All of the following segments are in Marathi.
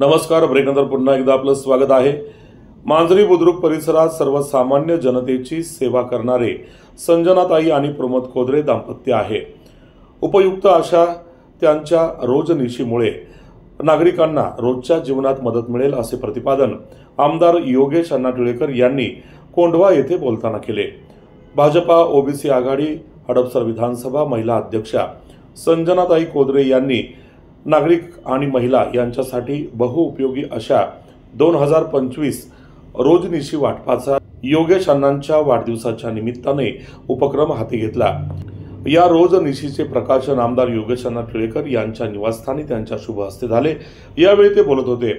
नमस्कार. ब्रेकनंतर पुन्हा एकदा आपलं स्वागत आहे. मांजरी बुद्रुक परिसरात सर्वसामान्य जनतेची सेवा करणारे संजनाताई आणि प्रमोद कोदरे दाम्पत्य आहे. उपयुक्त अशा त्यांच्या रोजनिशीमुळे नागरिकांना रोजच्या जीवनात मदत मिळेल असे प्रतिपादन आमदार योगेश अण्णा टिळेकर यांनी कोंढवा येथे बोलताना केले. भाजपा ओबीसी आघाडी हडपसर विधानसभा महिला अध्यक्षा संजनाताई कोदरे यांनी नागरिक आणि महिला यांच्यासाठी बहुउपयोगी अशा 2025 रोजनिशी वाटपाचा योगेश अण्णांच्या वाढदिवसाच्या निमित्ताने उपक्रम हाती घेतला. या रोजनिशीचे प्रकाशन आमदार योगेश अण्णा टिळेकर यांच्या निवासस्थानी त्यांच्या शुभ हस्ते झाले. यावेळी ते बोलत होते.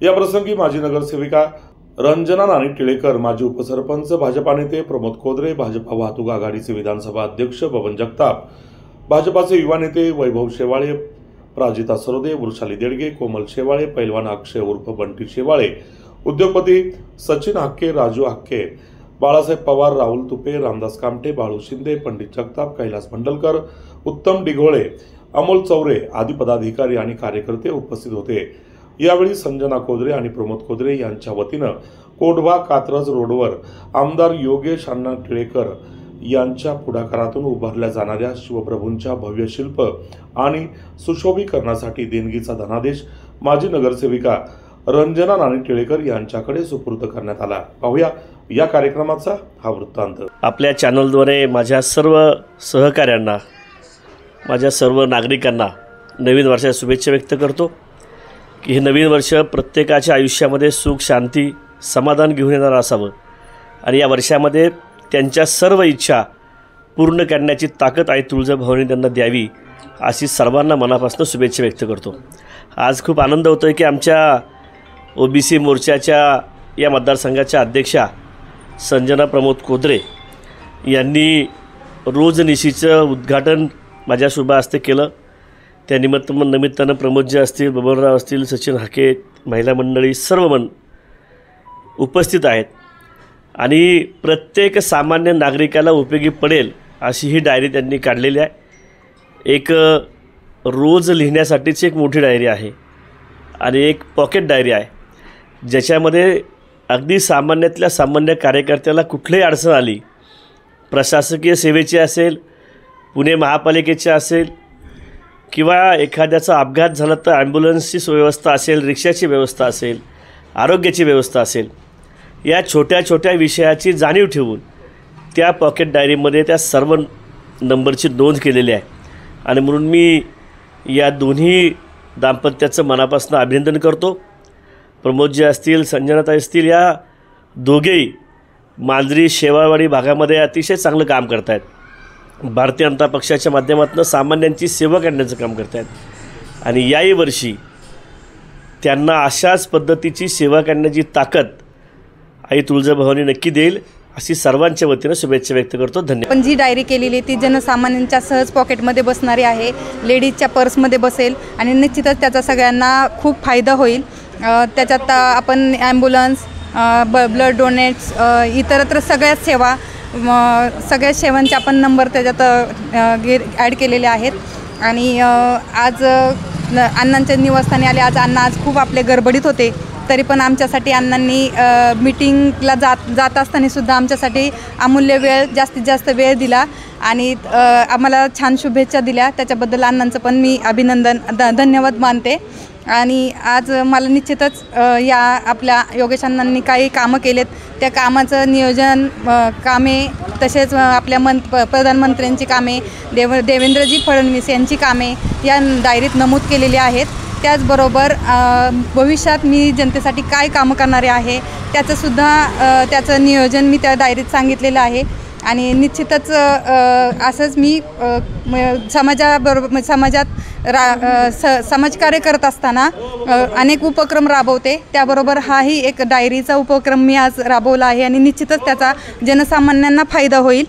या प्रसंगी माजी नगरसेविका रंजना नानी टिळेकर, माजी उपसरपंच भाजपा नेते प्रमोद कोदरे, भाजपा वाहतूक आघाडीचे विधानसभा अध्यक्ष बबन जगताप, भाजपाचे युवा नेते वैभव शेवाळे, प्राजिता सरोदे, वृषाली देडगे, कोमल शेवाळे, पैलवान अक्षय उर्फ बंटी शेवाळे, उद्योगपती सचिन हक्के, राजू हक्के, बाळासाहेब पवार, राहुल तुपे, रामदास कामटे, बाळू शिंदे, पंडित जगताप, कैलास मंडलकर, उत्तम डिघोळे, अमोल चौरे आदी पदाधिकारी आणि कार्यकर्ते उपस्थित होते. यावेळी संजना कोदरे आणि प्रमोद कोदरे यांच्या वतीनं कोंढवा कात्रज रोडवर आमदार योगेश अण्णा टिळेकर यांच्या पुढाकारातून उभारल्या जाणाऱ्या शिवप्रभूंच्या भव्य शिल्प आणि सुशोभीकरणासाठी देणगीचा धनादेश माजी नगरसेविका रंजना नानी टिळेकर यांच्याकडे सुपूर्द करण्यात आला. पाहूया या कार्यक्रमाचा हा वृत्तांत. आपल्या चॅनलद्वारे माझ्या सर्व सहकाऱ्यांना, माझ्या सर्व नागरिकांना नवीन वर्षाच्या शुभेच्छा व्यक्त करतो की हे नवीन वर्ष प्रत्येकाच्या आयुष्यामध्ये सुख, शांती, समाधान घेऊन येणारं असावं आणि या वर्षामध्ये त्यांच्या सर्व इच्छा पूर्ण करण्याची ताकद आई तुळजाभवानी त्यांना द्यावी अशी सर्वांना मनापासून शुभेच्छा व्यक्त करतो. आज खूप आनंद होतो आहे की आमच्या ओबीसी मोर्चाच्या या मतदारसंघाच्या अध्यक्षा संजना प्रमोद कोदरे यांनी रोजनिशीचं उद्घाटन माझ्या शुभ हस्ते केलं. त्या निमित्तानं प्रमोदजी असतील, बबनराव असतील, सचिन हाके, महिला मंडळी सर्व उपस्थित आहेत आणि प्रत्येक सामान्य नागरिकाला उपयोगी पडेल अशी ही डायरी त्यांनी काढलेली आहे. एक रोज लिहिण्यासाठीची एक मोठी डायरी आहे आणि एक पॉकेट डायरी आहे ज्याच्यामध्ये अगदी सामान्यातल्या सामान्य कार्यकर्त्याला कुठलीही अडचण आली, प्रशासकीय सेवेची असेल, पुणे महापालिकेची असेल किंवा एखाद्याचा अपघात झाला तर ॲम्ब्युलन्सची व्यवस्था असेल, रिक्षाची व्यवस्था असेल, आरोग्याची व्यवस्था असेल, या छोट्या छोट्या विषयाची जाणीव ठेवून त्या पॉकेट डायरीमध्ये त्या सर्व नंबरची नोंद केलेली आहे. आणि म्हणून मी या दोन्ही दाम्पत्याचं मनापासून अभिनंदन करतो. प्रमोदजी असतील, संजनाताई असतील, या दोघेही मांजरी शेवाळवाडी भागामध्ये अतिशय चांगलं काम करत आहेत. भारतीय जनता पक्षाच्या माध्यमातून सामान्यांची सेवा करण्याचं काम करत आहेत आणि याही वर्षी त्यांना अशाच पद्धतीची सेवा करण्याची ताकद आई तुळजाभवानी नक्की देईल अशी सर्वांच्या वतीनं शुभेच्छा व्यक्त करतो. धन्यवाद. पण जी डायरी केलेली ती जनसामान्यांच्या सहज पॉकेटमध्ये बसणारी आहे, लेडीजच्या पर्समध्ये बसेल आणि निश्चितच त्याचा सगळ्यांना खूप फायदा होईल. त्याच्यात आपण ॲम्ब्युलन्स, ब्लड डोनेट्स, इतरत्र सगळ्याच सेवा, सगळ्या सेवांचे आपण नंबर त्याच्यात ॲड केलेले आहेत. आणि आज अण्णांच्या निवासस्थानी आले. आज खूप आपले गडबडीत होते, तरी पण आमच्यासाठी अण्णांनी मीटिंगला जात असताना सुद्धा आमच्यासाठी अमूल्य वेळ, जास्तीत जास्त वेळ दिला आणि आम्हाला छान शुभेच्छा दिल्या. त्याच्याबद्दल अण्णांचं पण मी धन्यवाद मानते. आणि आज मला निश्चितच या आपल्या योगेश अण्णांनी काही कामं केलेत, त्या कामाचं नियोजन, कामे, तसेच आपल्या प्रधानमंत्र्यांची कामे, देवेंद्रजी फडणवीस यांची कामे या डायरीत नमूद केलेली आहेत. त्याचबरोबर भविष्यात मी जनतेसाठी काय कामं करणारे आहे त्याचं नियोजन मी त्या डायरीत सांगितलेलं आहे. आणि निश्चितच असंच मी समाजात समाजकार्य करत असताना अनेक उपक्रम राबवते. त्याबरोबर हाही एक डायरीचा उपक्रम मी आज राबवला आहे आणि निश्चितच त्याचा जनसामान्यांना फायदा होईल.